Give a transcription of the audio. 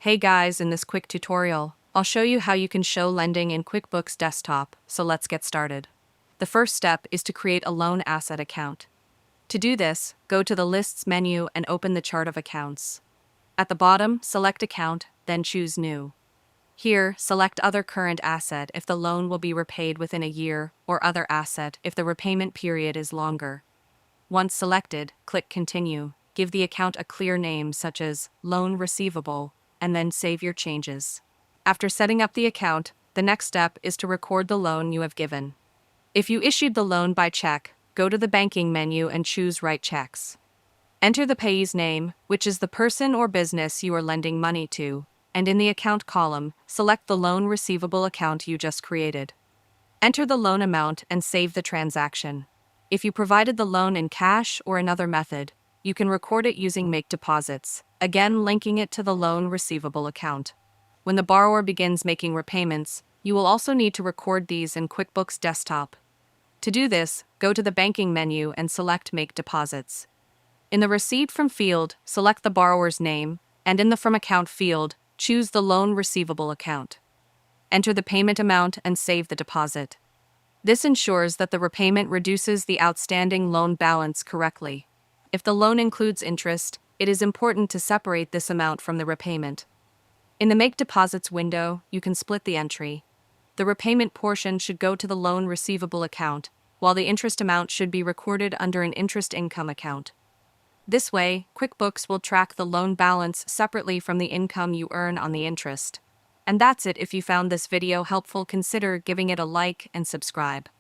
Hey guys, in this quick tutorial, I'll show you how you can show lending in QuickBooks Desktop, so let's get started. The first step is to create a loan asset account. To do this, go to the Lists menu and open the chart of accounts. At the bottom, select Account, then choose New. Here, select Other Current Asset if the loan will be repaid within a year, or Other Asset if the repayment period is longer. Once selected, click Continue. Give the account a clear name such as Loan Receivable, and then save your changes. After setting up the account, the next step is to record the loan you have given. If you issued the loan by check, go to the banking menu and choose Write Checks. Enter the payee's name, which is the person or business you are lending money to, and in the account column, select the loan receivable account you just created. Enter the loan amount and save the transaction. If you provided the loan in cash or another method, you can record it using Make Deposits, again linking it to the loan receivable account. When the borrower begins making repayments, you will also need to record these in QuickBooks Desktop. To do this, go to the banking menu and select Make Deposits. In the Receipt From field, select the borrower's name, and in the From Account field, choose the loan receivable account. Enter the payment amount and save the deposit. This ensures that the repayment reduces the outstanding loan balance correctly. If the loan includes interest, it is important to separate this amount from the repayment. In the Make Deposits window, you can split the entry. The repayment portion should go to the loan receivable account, while the interest amount should be recorded under an interest income account. This way, QuickBooks will track the loan balance separately from the income you earn on the interest. And that's it. If you found this video helpful, consider giving it a like and subscribe.